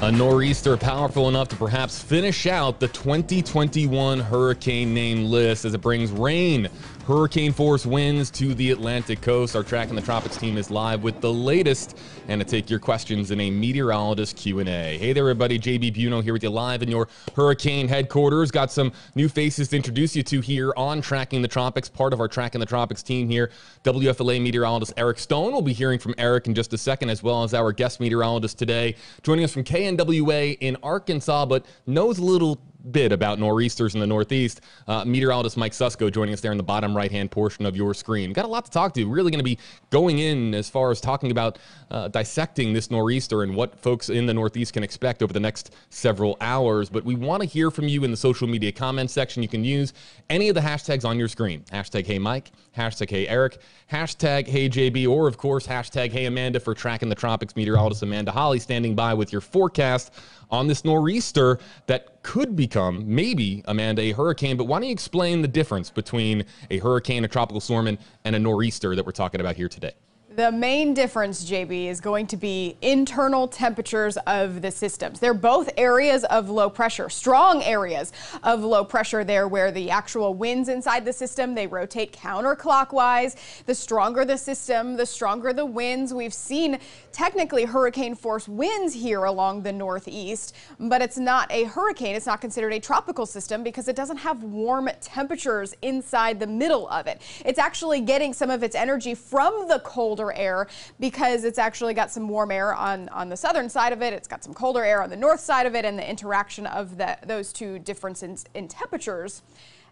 A nor'easter powerful enough to perhaps finish out the 2021 hurricane name list as it brings rain, hurricane force winds to the Atlantic coast. Our Tracking the Tropics team is live with the latest and to take your questions in a meteorologist Q&A. Hey there, everybody. JB Buno here with you live in your hurricane headquarters. Got some new faces to introduce you to here on Tracking the Tropics, part of our Tracking the Tropics team here. WFLA meteorologist Eric Stone. We'll be hearing from Eric in just a second, as well as our guest meteorologist today, joining us from KNWA in Arkansas, but knows a little bit about nor'easters in the Northeast. Meteorologist Mike Susko joining us there in the bottom right-hand portion of your screen. Got a lot to talk to. Really going to be going in as far as talking about dissecting this nor'easter and what folks in the Northeast can expect over the next several hours. But we want to hear from you in the social media comment section. You can use any of the hashtags on your screen. Hashtag Hey Mike, hashtag Hey Eric, hashtag Hey JB, or of course, hashtag Hey Amanda for Tracking the Tropics. Meteorologist Amanda Holly standing by with your forecast on this nor'easter that could become, maybe, Amanda, a hurricane. But why don't you explain the difference between a hurricane, a tropical storm, and a nor'easter that we're talking about here today? The main difference, JB, is going to be internal temperatures of the systems. They're both areas of low pressure, strong areas of low pressure there, where the actual winds inside the system, they rotate counterclockwise. The stronger the system, the stronger the winds. We've seen technically hurricane force winds here along the Northeast, but it's not a hurricane. It's not considered a tropical system because it doesn't have warm temperatures inside the middle of it. It's actually getting some of its energy from the colder air because it's actually got some warm air on the southern side of it. It's got some colder air on the north side of it, and the interaction of those two differences in temperatures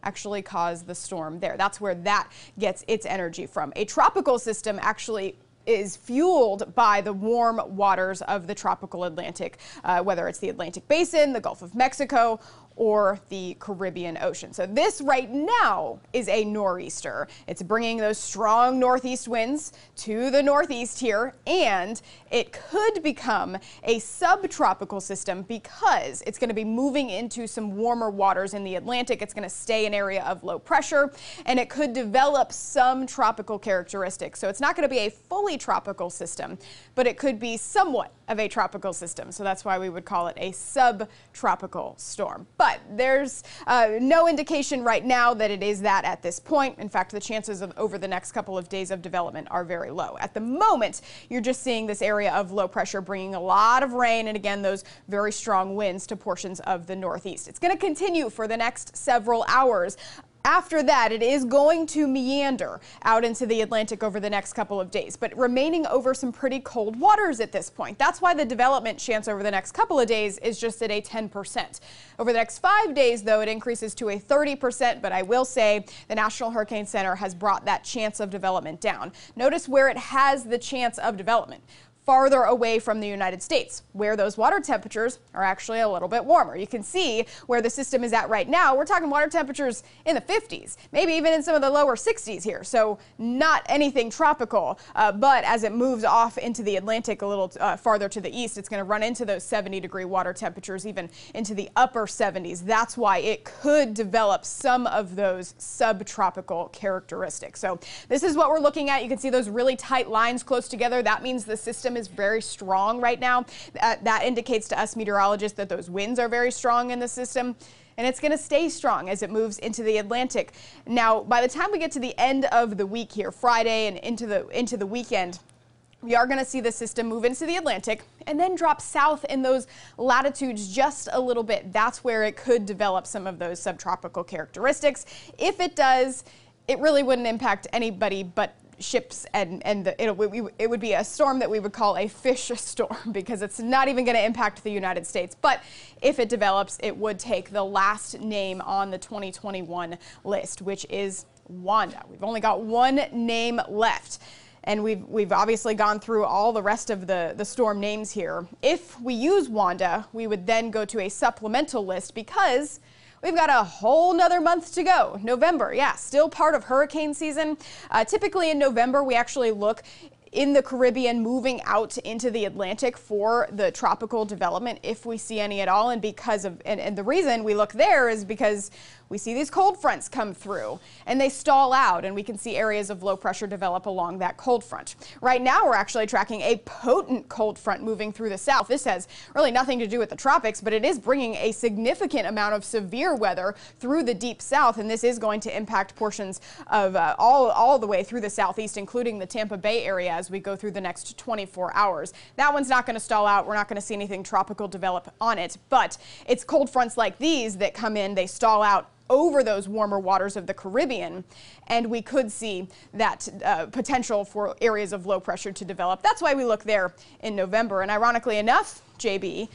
actually cause the storm there. That's where that gets its energy from. A tropical system actually is fueled by the warm waters of the tropical Atlantic, whether it's the Atlantic Basin, the Gulf of Mexico, or the Caribbean Ocean. So this right now is a nor'easter. It's bringing those strong northeast winds to the Northeast here, and it could become a subtropical system because it's going to be moving into some warmer waters in the Atlantic. It's going to stay an area of low pressure, and it could develop some tropical characteristics. So it's not going to be a fully tropical system, but it could be somewhat of a tropical system. So that's why we would call it a subtropical storm. But there's no indication right now that it is that at this point. In fact, the chances of over the next couple of days of development are very low. At the moment, you're just seeing this area of low pressure bringing a lot of rain and, again, those very strong winds to portions of the Northeast. It's going to continue for the next several hours. After that, it is going to meander out into the Atlantic over the next couple of days, but remaining over some pretty cold waters at this point. That's why the development chance over the next couple of days is just at a 10%. Over the next 5 days, though, it increases to a 30%, but I will say the National Hurricane Center has brought that chance of development down. Notice where it has the chance of development. Farther away from the United States, where those water temperatures are actually a little bit warmer. You can see where the system is at right now. We're talking water temperatures in the 50s, maybe even in some of the lower 60s here. So not anything tropical, but as it moves off into the Atlantic a little farther to the east, it's going to run into those 70-degree water temperatures, even into the upper 70s. That's why it could develop some of those subtropical characteristics. So this is what we're looking at. You can see those really tight lines close together. That means the system is very strong right now. That indicates to us meteorologists that those winds are very strong in the system, and it's going to stay strong as it moves into the Atlantic. Now, by the time we get to the end of the week here, Friday and into the weekend, we are going to see the system move into the Atlantic and then drop south in those latitudes just a little bit. That's where it could develop some of those subtropical characteristics. If it does, it really wouldn't impact anybody but ships, and it would be a storm that we would call a fish storm because it's not even going to impact the United States. But if it develops, it would take the last name on the 2021 list, which is Wanda. We've only got one name left, and we've obviously gone through all the rest of the storm names here. If we use Wanda, we would then go to a supplemental list because we've got a whole nother month to go. November, yeah, still part of hurricane season. Typically in November, we actually look in the Caribbean moving out into the Atlantic for the tropical development, if we see any at all. And because of, and the reason we look there is because we see these cold fronts come through and they stall out, and we can see areas of low pressure develop along that cold front. Right now, we're actually tracking a potent cold front moving through the south. This has really nothing to do with the tropics, but it is bringing a significant amount of severe weather through the deep south, and this is going to impact portions of all the way through the southeast, including the Tampa Bay area as we go through the next 24 hours. That one's not going to stall out. We're not going to see anything tropical develop on it, but it's cold fronts like these that come in, they stall out over those warmer waters of the Caribbean, and we could see that potential for areas of low pressure to develop. That's why we look there in November. And ironically enough, JB,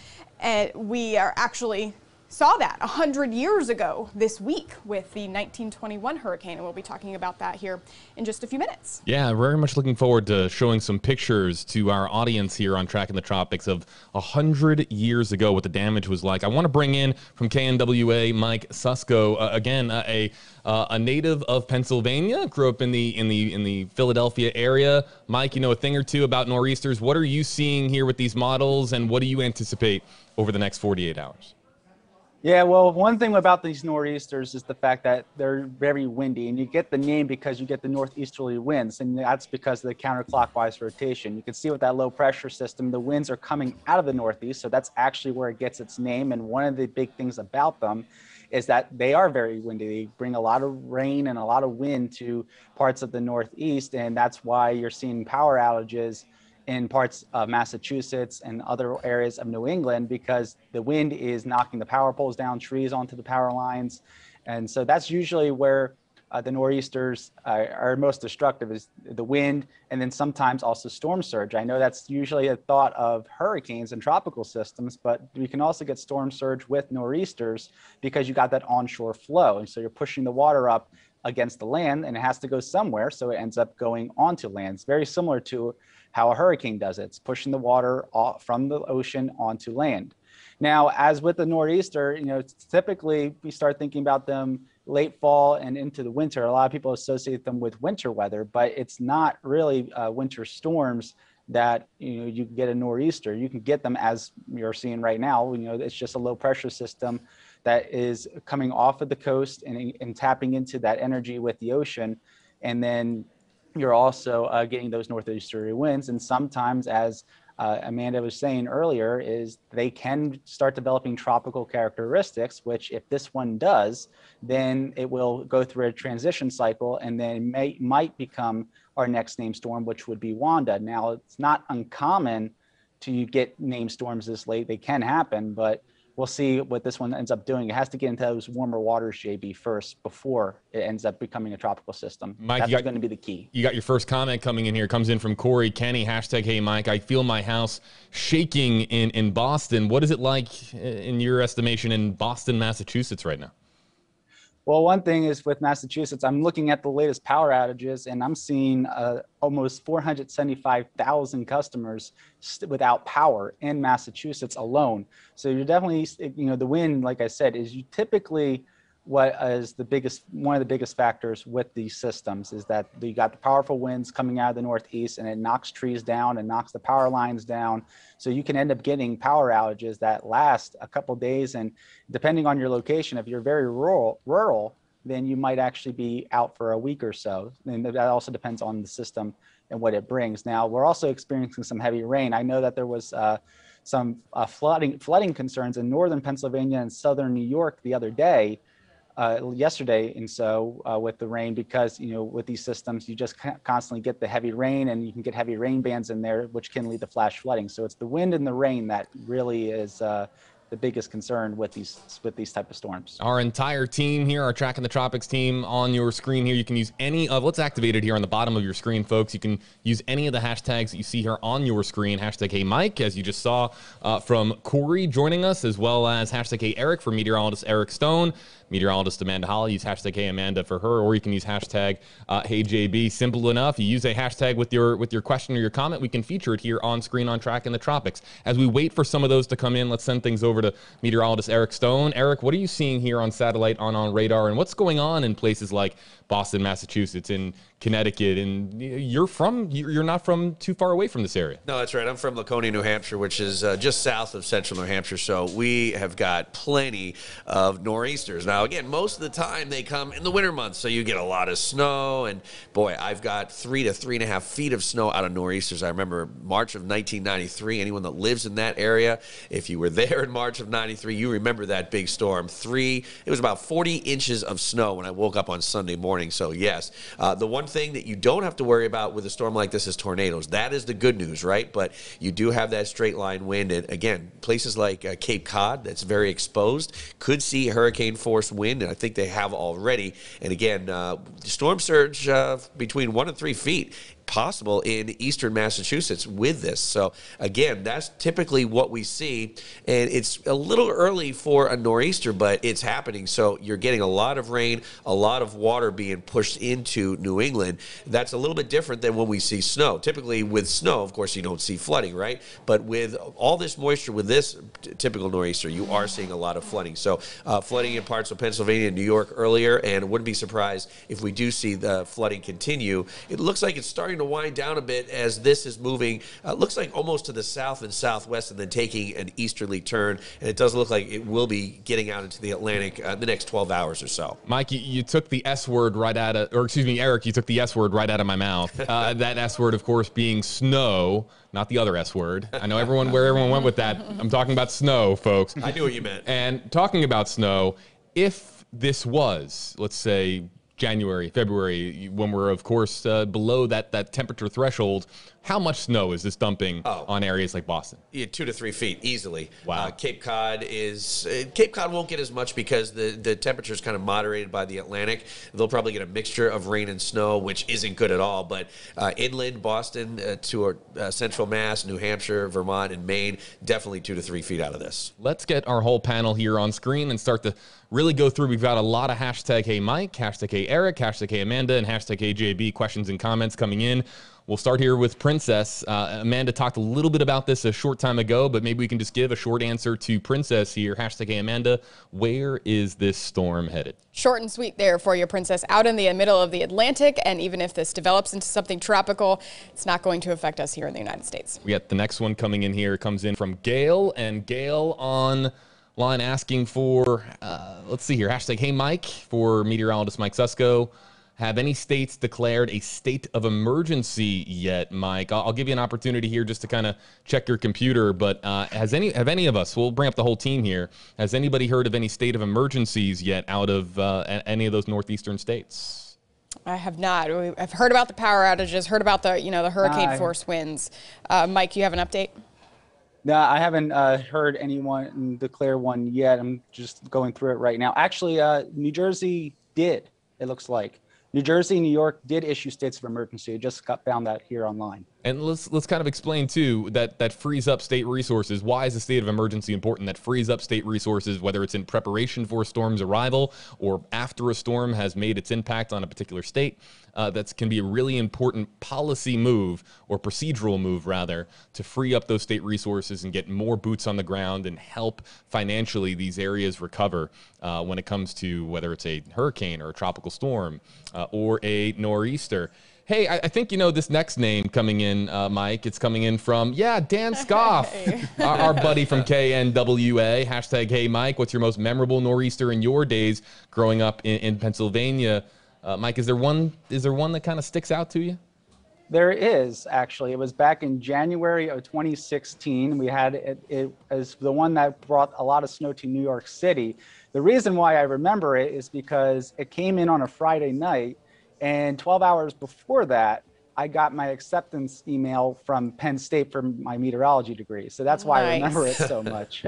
we are actually saw that 100 years ago this week with the 1921 hurricane, and we'll be talking about that here in just a few minutes. Yeah, very much looking forward to showing some pictures to our audience here on Tracking the Tropics of 100 years ago, what the damage was like. I want to bring in from KNWA Mike Susko, again, a native of Pennsylvania, grew up in the Philadelphia area. Mike, you know a thing or two about Noreasters. What are you seeing here with these models, and what do you anticipate over the next 48 hours? Yeah, well, one thing about these nor'easters is the fact that they're very windy, and you get the name because you get the northeasterly winds, and that's because of the counterclockwise rotation. You can see with that low pressure system, the winds are coming out of the northeast, so that's actually where it gets its name. And one of the big things about them is that they are very windy. They bring a lot of rain and a lot of wind to parts of the northeast, and that's why you're seeing power outages in parts of Massachusetts and other areas of New England, because the wind is knocking the power poles down, trees onto the power lines. And so that's usually where the nor'easters are most destructive, is the wind, and then sometimes also storm surge. I know that's usually a thought of hurricanes and tropical systems, but we can also get storm surge with nor'easters because you got that onshore flow. And so you're pushing the water up against the land, and it has to go somewhere, so it ends up going onto land. It's very similar to how a hurricane does it. It's pushing the water from the ocean onto land. Now, as with the nor'easter, you know, typically we start thinking about them late fall and into the winter. A lot of people associate them with winter weather, but it's not really winter storms that, you know, you can get a nor'easter. You can get them as you're seeing right now. You know, it's just a low pressure system that is coming off of the coast and tapping into that energy with the ocean. And then you're also getting those northeasterly winds. And sometimes, as Amanda was saying earlier, is they can start developing tropical characteristics, which if this one does, then it will go through a transition cycle and then might become our next named storm, which would be Wanda. Now, it's not uncommon to get named storms this late. They can happen, but we'll see what this one ends up doing. It has to get into those warmer waters, JB, first before it ends up becoming a tropical system. Mike, that's going to be the key. You got your first comment coming in here. Comes in from Corey Kenny, hashtag Hey Mike. I feel my house shaking in Boston. What is it like in your estimation in Boston, Massachusetts right now? Well, one thing is with Massachusetts, I'm looking at the latest power outages, and I'm seeing almost 475,000 customers without power in Massachusetts alone. So you're definitely, you know, the wind, like I said, is you typically what is one of the biggest factors with these systems is that you got the powerful winds coming out of the northeast, and it knocks trees down and knocks the power lines down. So you can end up getting power outages that last a couple days. And depending on your location, if you're very rural, then you might actually be out for a week or so. And that also depends on the system and what it brings. Now, we're also experiencing some heavy rain. I know that there was some flooding concerns in northern Pennsylvania and southern New York the other day, yesterday, and so with the rain, because, you know, with these systems, you just constantly get the heavy rain, and you can get heavy rain bands in there, which can lead to flash flooding. So it's the wind and the rain that really is the biggest concern with these type of storms. Our entire team here, our Tracking the Tropics team, on your screen here, you can use any of, let's activate it here on the bottom of your screen, folks. You can use any of the hashtags that you see here on your screen. Hashtag Hey Mike, as you just saw from Corey joining us, as well as hashtag Hey Eric for meteorologist Eric Stone, meteorologist Amanda Holly. Use hashtag Hey Amanda for her, or you can use hashtag Hey JB. Simple enough. You use a hashtag with your question or your comment, we can feature it here on screen on Tracking the Tropics. As we wait for some of those to come in, let's send things over to meteorologist Eric Stone. Eric, what are you seeing here on satellite, on radar, and what's going on in places like Boston, Massachusetts, in Connecticut, and you're not from too far away from this area. No, that's right. I'm from Laconia, New Hampshire, which is just south of central New Hampshire. So we have got plenty of nor'easters. Now, again, most of the time they come in the winter months, so you get a lot of snow. And boy, I've got 3 to 3.5 feet of snow out of nor'easters. I remember March of 1993. Anyone that lives in that area, if you were there in March of '93, you remember that big storm. It was about 40 inches of snow when I woke up on Sunday morning. So yes, the one thing that you don't have to worry about with a storm like this is tornadoes. That is the good news, right? But you do have that straight line wind. And again, places like Cape Cod, that's very exposed, could see hurricane force wind, and I think they have already. And again, storm surge between 1 and 3 feet possible in eastern Massachusetts with this. So again, that's typically what we see, and it's a little early for a nor'easter, but it's happening. So you're getting a lot of rain, a lot of water being pushed into New England. That's a little bit different than when we see snow. Typically with snow, of course, you don't see flooding, right? But with all this moisture, with this typical nor'easter, you are seeing a lot of flooding. So flooding in parts of Pennsylvania and New York earlier, and wouldn't be surprised if we do see the flooding continue. It looks like it's starting to wind down a bit as this is moving, looks like almost to the south and southwest, and then taking an easterly turn. And it does look like it will be getting out into the Atlantic the next 12 hours or so. Mike, you took the S word right out of, or excuse me, Eric, you took the S word right out of my mouth. That S word, of course, being snow, not the other S word. I know where everyone went with that. I'm talking about snow, folks. I knew what you meant. And talking about snow, if this was, let's say, January, February, when we're, of course, below that temperature threshold, how much snow is this dumping on areas like Boston? Yeah, 2 to 3 feet easily. Wow. Cape Cod won't get as much because the temperature is kind of moderated by the Atlantic. They'll probably get a mixture of rain and snow, which isn't good at all. But inland Boston to central Mass, New Hampshire, Vermont, and Maine, definitely 2 to 3 feet out of this. Let's get our whole panel here on screen and start to really go through. We've got a lot of hashtag Hey Mike, hashtag Hey Eric, hashtag Hey Amanda, and hashtag Hey JB questions and comments coming in. We'll start here with Princess. Amanda talked a little bit about this a short time ago, but maybe we can just give a short answer to Princess here. Hashtag Hey Amanda, where is this storm headed? Short and sweet there for you, Princess. Out in the middle of the Atlantic, and even if this develops into something tropical, it's not going to affect us here in the United States. We got the next one coming in here. Comes in from Gail, and Gail on line asking for, let's see here, hashtag Hey Mike for meteorologist Mike Susko. Have any states declared a state of emergency yet, Mike? I'll give you an opportunity here just to kind of check your computer, but have any of us, we'll bring up the whole team here, has anybody heard of any state of emergencies yet out of any of those northeastern states? I have not. I've heard about the power outages, heard about the hurricane force winds. Mike, you have an update? No, I haven't heard anyone declare one yet. I'm just going through it right now. Actually, New Jersey did, it looks like. New Jersey and New York did issue states of emergency. I just found that here online. And let's kind of explain, too, that frees up state resources. Why is a state of emergency important? That frees up state resources, whether it's in preparation for a storm's arrival or after a storm has made its impact on a particular state. That can be a really important policy move, or procedural move, rather, to free up those state resources and get more boots on the ground and help financially these areas recover when it comes to whether it's a hurricane or a tropical storm or a nor'easter. Hey, I think you know this next name coming in, Mike. It's coming in from, Dan Scoff, hey. our buddy from KNWA. Hashtag Hey Mike, what's your most memorable nor'easter in your days growing up in Pennsylvania? Mike, is there one that kind of sticks out to you? There is, actually. It was back in January of 2016. We had it as the one that brought a lot of snow to New York City. The reason why I remember it is because it came in on a Friday night, and 12 hours before that, I got my acceptance email from Penn State for my meteorology degree. So that's why I remember it so much,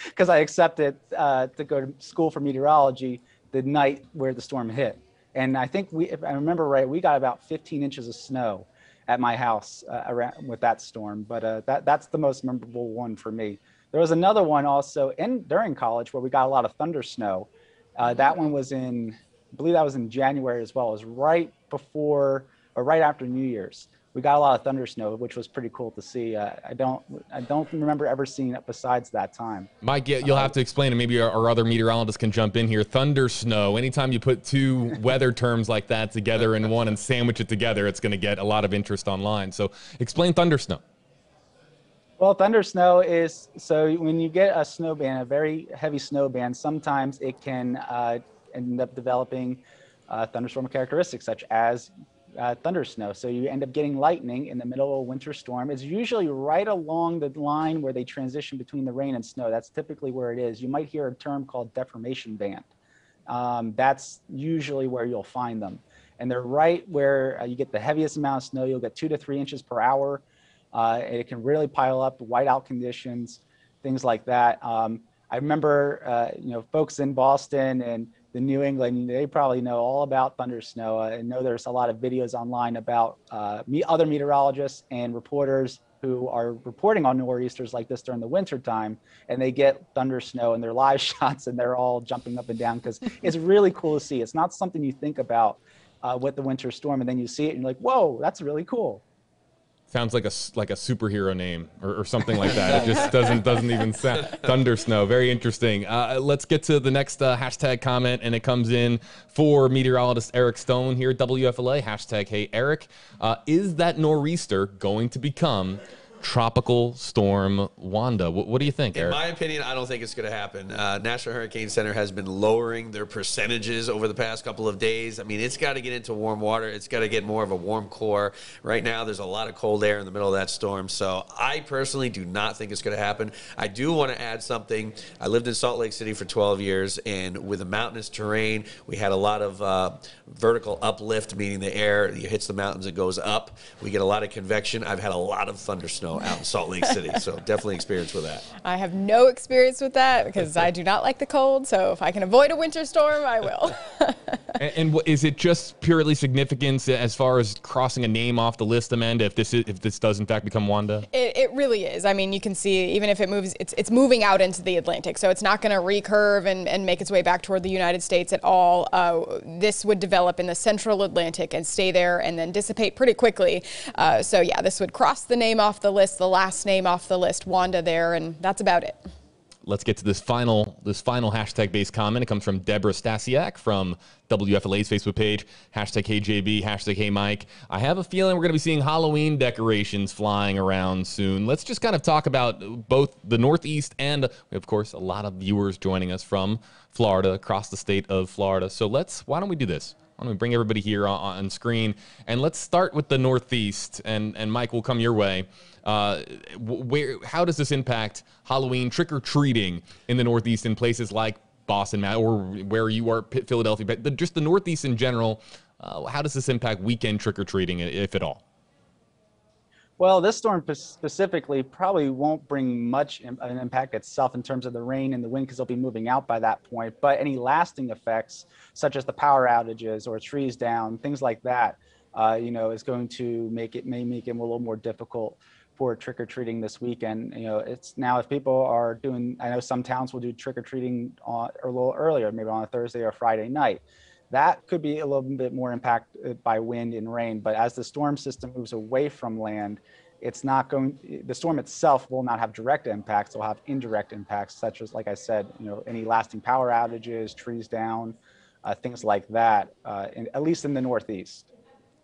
because I accepted to go to school for meteorology the night where the storm hit. And I think if I remember right, we got about 15 inches of snow at my house around with that storm. But that's the most memorable one for me. There was another one also during college where we got a lot of thunder snow. That one was I believe that was in January as well. It was right before or right after New Year's. we got a lot of thunder snow, which was pretty cool to see. I don't remember ever seeing it besides that time. Mike, you'll have to explain, and maybe our other meteorologists can jump in here. Thunder snow. Anytime you put two weather terms like that together in one and sandwich it together, it's going to get a lot of interest online. So explain thunder snow. Well, thunder snow is, so when you get a snow band, a very heavy snow band, sometimes it can end up developing thunderstorm characteristics such as thunder snow. So you end up getting lightning in the middle of a winter storm. It's usually right along the line where they transition between the rain and snow. That's typically where it is. You might hear a term called deformation band. That's usually where you'll find them. And they're right where you get the heaviest amount of snow. You'll get 2 to 3 inches per hour. It can really pile up, whiteout conditions, things like that. I remember, folks in Boston and the New England, they probably know all about thunder snow. I know there's a lot of videos online about other meteorologists and reporters who are reporting on nor'easters like this during the winter time, and they get thunder snow in their live shots, and they're all jumping up and down because it's really cool to see. It's not something you think about with the winter storm, and then you see it and you're like, whoa, that's really cool. Sounds like a superhero name or something like that. It just doesn't even sound. Thunder snow, very interesting. Let's get to the next hashtag comment, and it comes in for meteorologist Eric Stone here at WFLA. Hashtag Hey Eric, is that nor'easter going to become Tropical Storm Wanda? What do you think, Eric? In my opinion, I don't think it's going to happen. National Hurricane Center has been lowering their percentages over the past couple of days. I mean, it's got to get into warm water. It's got to get more of a warm core. Right now, there's a lot of cold air in the middle of that storm. So I personally do not think it's going to happen. I do want to add something. I lived in Salt Lake City for 12 years, and with the mountainous terrain, we had a lot of vertical uplift, meaning the air hits the mountains and goes up. We get a lot of convection. I've had a lot of thunder snow out in Salt Lake City, so definitely experience with that. I have no experience with that because I do not like the cold, so if I can avoid a winter storm, I will. And is it just purely significance as far as crossing a name off the list, Amanda, if this does in fact become Wanda? It really is. I mean, you can see even if it moves, it's moving out into the Atlantic, so it's not going to recurve and make its way back toward the United States at all. This would develop in the central Atlantic and stay there and then dissipate pretty quickly. So yeah, this would cross the name off the list, the last name off the list, Wanda there, and that's about it. Let's get to this final hashtag-based comment. It comes from Deborah Stasiak from WFLA's Facebook page. Hashtag HeyJB, hashtag HeyMike. I have a feeling we're going to be seeing Halloween decorations flying around soon. Let's just kind of talk about both the Northeast and, of course, a lot of viewers joining us from Florida, across the state of Florida. So why don't we do this? Why don't we bring everybody here on screen, and let's start with the Northeast, and Mike, will come your way. How does this impact Halloween trick-or-treating in the Northeast in places like Boston, or where you are, Philadelphia, but just the Northeast in general? How does this impact weekend trick-or-treating, if at all? Well, this storm specifically probably won't bring much an impact itself in terms of the rain and the wind, because they'll be moving out by that point. But any lasting effects, such as the power outages or trees down, things like that, is going to make it a little more difficult for trick-or-treating this weekend. It's now, if people are doing, I know some towns will do trick-or-treating a little earlier, maybe on a Thursday or Friday night. That could be a little bit more impacted by wind and rain, but as the storm system moves away from land, the storm itself will not have direct impacts. It'll have indirect impacts, such as, like I said, any lasting power outages, trees down, things like that, at least in the Northeast.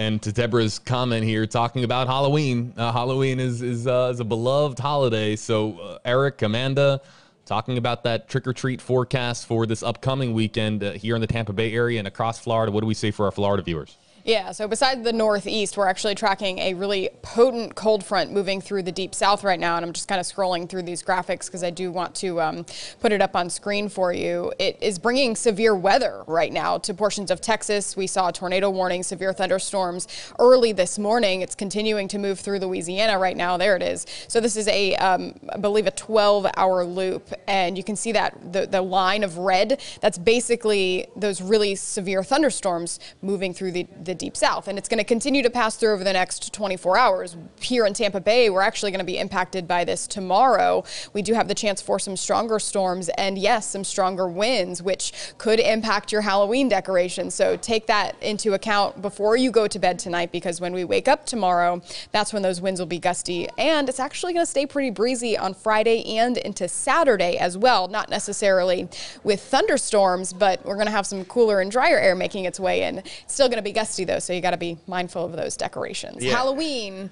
And to Deborah's comment here, talking about Halloween, Halloween is a beloved holiday. So Eric, Amanda, talking about that trick-or-treat forecast for this upcoming weekend here in the Tampa Bay area and across Florida. What do we say for our Florida viewers? Yeah, so besides the Northeast, we're actually tracking a really potent cold front moving through the deep south right now, and I'm just kind of scrolling through these graphics because I do want to put it up on screen for you. It is bringing severe weather right now to portions of Texas. We saw a tornado warning, severe thunderstorms early this morning. It's continuing to move through Louisiana right now. There it is. So this is I believe a 12-hour loop, and you can see that the line of red, that's basically those really severe thunderstorms moving through the deep south, and it's going to continue to pass through over the next 24 hours. Here in Tampa Bay, we're actually going to be impacted by this tomorrow. We do have the chance for some stronger storms and, yes, some stronger winds, which could impact your Halloween decorations. So take that into account before you go to bed tonight, because when we wake up tomorrow, that's when those winds will be gusty, and it's actually going to stay pretty breezy on Friday and into Saturday as well. Not necessarily with thunderstorms, but we're going to have some cooler and drier air making its way in. It's still going to be gusty though, so you got to be mindful of those decorations. Yeah. Halloween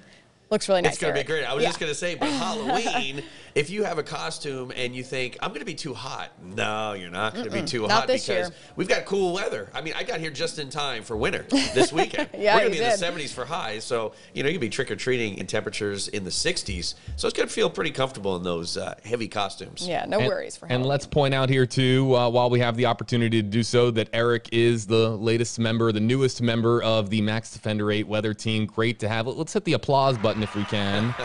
looks really nice. It's going to be great. I was just going to say, but Halloween, if you have a costume and you think, I'm going to be too hot. No, you're not going to be too hot because we've got cool weather. I mean, I got here just in time for winter this weekend. We're going to be in the 70s for highs. So, you know, you can be trick-or-treating in temperatures in the 60s. So it's going to feel pretty comfortable in those heavy costumes. Yeah, no worries for Halloween. And let's point out here, too, while we have the opportunity to do so, that Eric is the latest member, the newest member of the Max Defender 8 weather team. Great to have it. Let's hit the applause button if we can.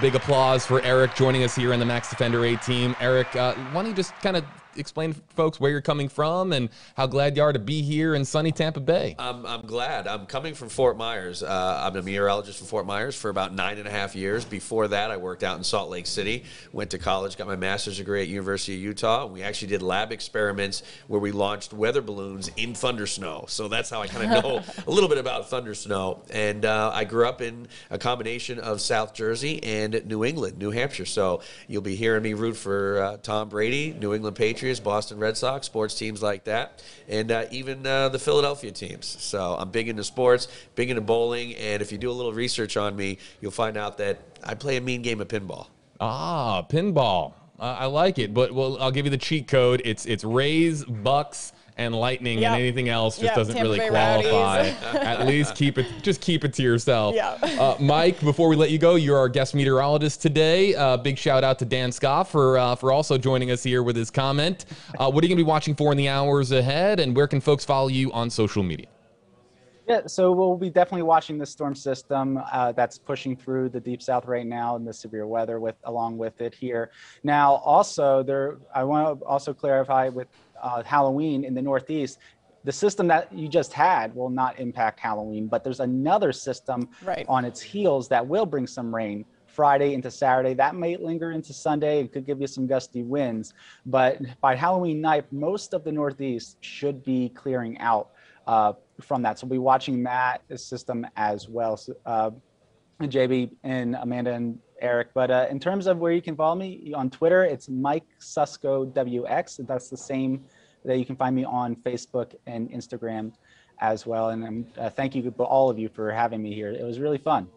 Big applause for Eric joining us here in the Max Defender 8 team. Eric, why don't you just kind of explain to folks where you're coming from and how glad you are to be here in sunny Tampa Bay? I'm glad. I'm coming from Fort Myers. I'm a meteorologist from Fort Myers for about 9.5 years. Before that, I worked out in Salt Lake City, went to college, got my master's degree at University of Utah. We actually did lab experiments where we launched weather balloons in thunder snow. So that's how I kind of know a little bit about thunder snow. And I grew up in a combination of South Jersey and New England, New Hampshire. So you'll be hearing me root for Tom Brady, New England Patriots, Boston Red Sox, sports teams like that, and even the Philadelphia teams. So I'm big into sports, big into bowling, and if you do a little research on me, you'll find out that I play a mean game of pinball. Ah, pinball. I like it, but well, I'll give you the cheat code. It's Rays, Bucks, and Lightning, and anything else just doesn't Tampa really Bay qualify. At least keep it to yourself. Yeah. Mike, before we let you go, you're our guest meteorologist today. Big shout out to Dan Scott for also joining us here with his comment. What are you going to be watching for in the hours ahead, and where can folks follow you on social media? Yeah, so we'll be definitely watching the storm system that's pushing through the deep south right now, and the severe weather along with it here. Now, also I want to also clarify with Halloween in the Northeast, the system that you just had will not impact Halloween, but there's another system on its heels that will bring some rain Friday into Saturday. That may linger into Sunday and could give you some gusty winds. But by Halloween night, most of the Northeast should be clearing out from that. So we'll be watching that system as well. So, JB and Amanda and Eric. But in terms of where you can follow me on Twitter, it's Mike Susko WX. That's the same that you can find me on Facebook and Instagram as well. And thank you to all of you for having me here. It was really fun.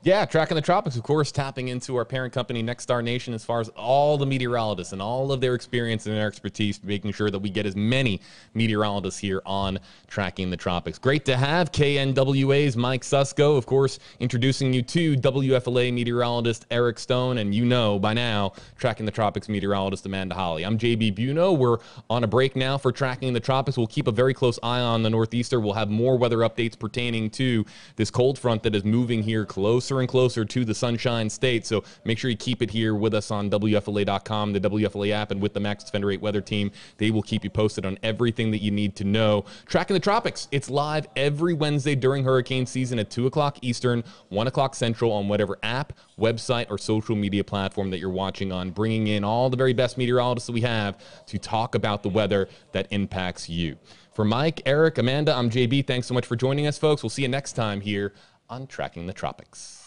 Yeah, Tracking the Tropics, of course, tapping into our parent company, Nexstar Nation, as far as all the meteorologists and all of their experience and their expertise, making sure that we get as many meteorologists here on Tracking the Tropics. Great to have KNWA's Mike Susko, of course, introducing you to WFLA meteorologist Eric Stone, and you know by now, Tracking the Tropics meteorologist Amanda Holly. I'm JB Buno. We're on a break now for Tracking the Tropics. We'll keep a very close eye on the Northeaster. We'll have more weather updates pertaining to this cold front that is moving here closer and closer to the Sunshine State. So make sure you keep it here with us on WFLA.com, the WFLA app, and with the Max Defender 8 weather team. They will keep you posted on everything that you need to know. Tracking the Tropics, it's live every Wednesday during hurricane season at 2 o'clock Eastern, 1 o'clock Central on whatever app, website, or social media platform that you're watching on, bringing in all the very best meteorologists that we have to talk about the weather that impacts you. For Mike, Eric, Amanda, I'm JB. Thanks so much for joining us, folks. We'll see you next time here on Tracking the Tropics.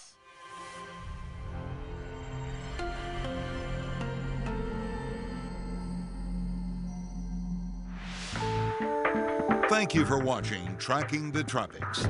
Thank you for watching Tracking the Tropics.